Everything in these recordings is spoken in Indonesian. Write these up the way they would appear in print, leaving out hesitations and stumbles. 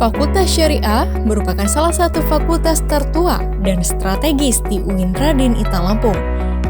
Fakultas Syariah merupakan salah satu fakultas tertua dan strategis di UIN Raden Intan Lampung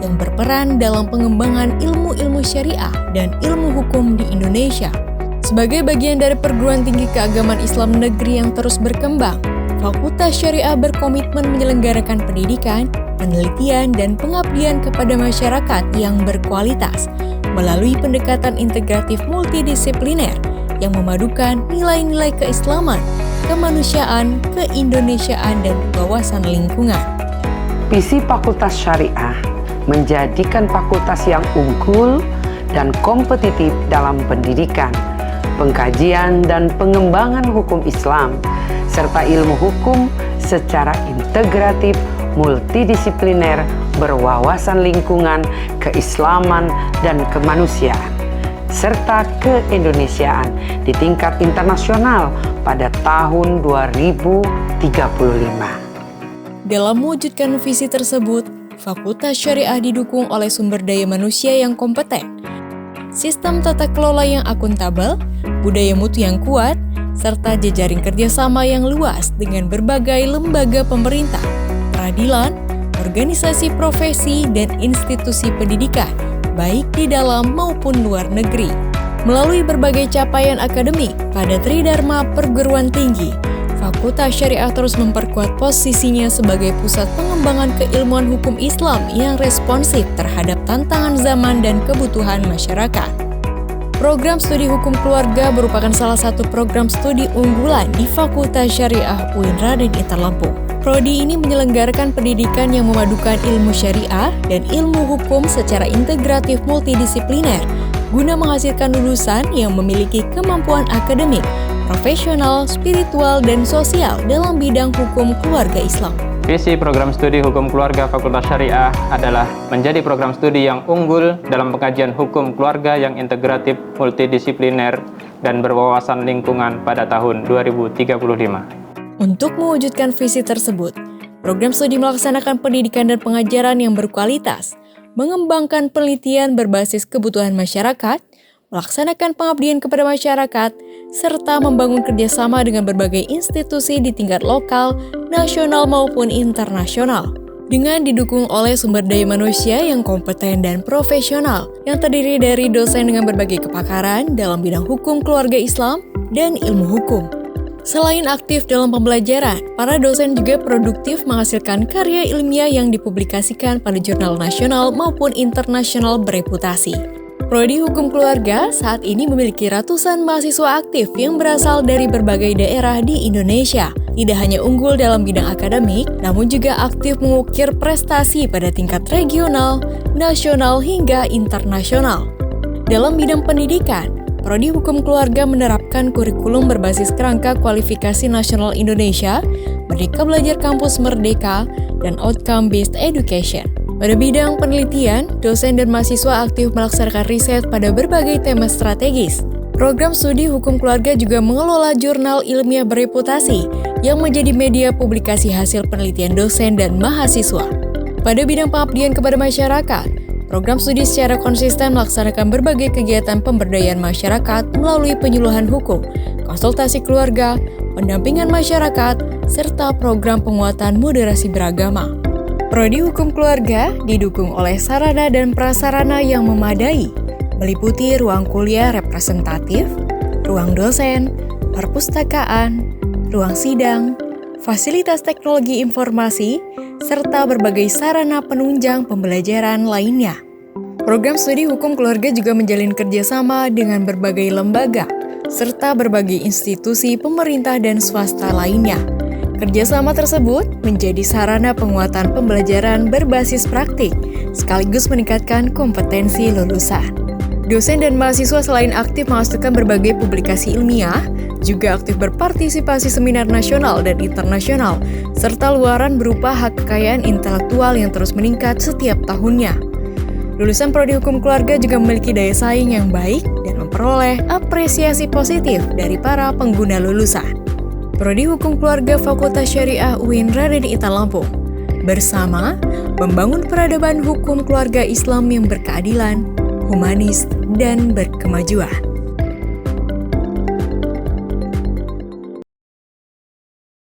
yang berperan dalam pengembangan ilmu-ilmu syariah dan ilmu hukum di Indonesia. Sebagai bagian dari perguruan tinggi keagamaan Islam negeri yang terus berkembang, Fakultas Syariah berkomitmen menyelenggarakan pendidikan, penelitian, dan pengabdian kepada masyarakat yang berkualitas melalui pendekatan integratif multidisipliner yang memadukan nilai-nilai keislaman, kemanusiaan, keindonesiaan, dan wawasan lingkungan. Visi Fakultas Syariah menjadikan fakultas yang unggul dan kompetitif dalam pendidikan, pengkajian dan pengembangan hukum Islam, serta ilmu hukum secara integratif, multidisipliner, berwawasan lingkungan, keislaman, dan kemanusiaan, serta keindonesiaan di tingkat internasional pada tahun 2035. Dalam mewujudkan visi tersebut, Fakultas Syariah didukung oleh sumber daya manusia yang kompeten, sistem tata kelola yang akuntabel, budaya mutu yang kuat, serta jejaring kerjasama yang luas dengan berbagai lembaga pemerintah, peradilan, organisasi profesi, dan institusi pendidikan, baik di dalam maupun luar negeri. Melalui berbagai capaian akademik pada Tridharma Perguruan Tinggi, Fakultas Syariah terus memperkuat posisinya sebagai pusat pengembangan keilmuan hukum Islam yang responsif terhadap tantangan zaman dan kebutuhan masyarakat. Program Studi Hukum Keluarga merupakan salah satu program studi unggulan di Fakultas Syariah UIN Raden Intan Lampung. Prodi ini menyelenggarakan pendidikan yang memadukan ilmu syariah dan ilmu hukum secara integratif multidisipliner guna menghasilkan lulusan yang memiliki kemampuan akademik, profesional, spiritual, dan sosial dalam bidang hukum keluarga Islam. Visi program studi hukum keluarga Fakultas Syariah adalah menjadi program studi yang unggul dalam pengkajian hukum keluarga yang integratif, multidisipliner, dan berwawasan lingkungan pada tahun 2035. Untuk mewujudkan visi tersebut, program studi melaksanakan pendidikan dan pengajaran yang berkualitas, mengembangkan penelitian berbasis kebutuhan masyarakat, melaksanakan pengabdian kepada masyarakat, serta membangun kerjasama dengan berbagai institusi di tingkat lokal, nasional maupun internasional. Dengan didukung oleh sumber daya manusia yang kompeten dan profesional, yang terdiri dari dosen dengan berbagai kepakaran dalam bidang hukum keluarga Islam dan ilmu hukum. Selain aktif dalam pembelajaran, para dosen juga produktif menghasilkan karya ilmiah yang dipublikasikan pada jurnal nasional maupun internasional bereputasi. Prodi Hukum Keluarga saat ini memiliki ratusan mahasiswa aktif yang berasal dari berbagai daerah di Indonesia. Tidak hanya unggul dalam bidang akademik, namun juga aktif mengukir prestasi pada tingkat regional, nasional, hingga internasional. Dalam bidang pendidikan, Prodi Hukum Keluarga menerapkan kurikulum berbasis kerangka kualifikasi nasional Indonesia, Merdeka Belajar Kampus Merdeka, dan Outcome Based Education. Pada bidang penelitian, dosen dan mahasiswa aktif melaksanakan riset pada berbagai tema strategis. Program studi hukum keluarga juga mengelola jurnal ilmiah bereputasi yang menjadi media publikasi hasil penelitian dosen dan mahasiswa. Pada bidang pengabdian kepada masyarakat, program studi secara konsisten melaksanakan berbagai kegiatan pemberdayaan masyarakat melalui penyuluhan hukum, konsultasi keluarga, pendampingan masyarakat, serta program penguatan moderasi beragama. Prodi Hukum Keluarga didukung oleh sarana dan prasarana yang memadai, meliputi ruang kuliah representatif, ruang dosen, perpustakaan, ruang sidang, fasilitas teknologi informasi, serta berbagai sarana penunjang pembelajaran lainnya. Program studi hukum keluarga juga menjalin kerjasama dengan berbagai lembaga, serta berbagai institusi pemerintah dan swasta lainnya. Kerjasama tersebut menjadi sarana penguatan pembelajaran berbasis praktik, sekaligus meningkatkan kompetensi lulusan. Dosen dan mahasiswa selain aktif menghasilkan berbagai publikasi ilmiah, juga aktif berpartisipasi seminar nasional dan internasional, serta luaran berupa hak kekayaan intelektual yang terus meningkat setiap tahunnya. Lulusan Prodi Hukum Keluarga juga memiliki daya saing yang baik dan memperoleh apresiasi positif dari para pengguna lulusan. Prodi Hukum Keluarga Fakultas Syariah UIN Raden Intan Lampung bersama membangun peradaban hukum keluarga Islam yang berkeadilan, humanis, dan berkemajuan.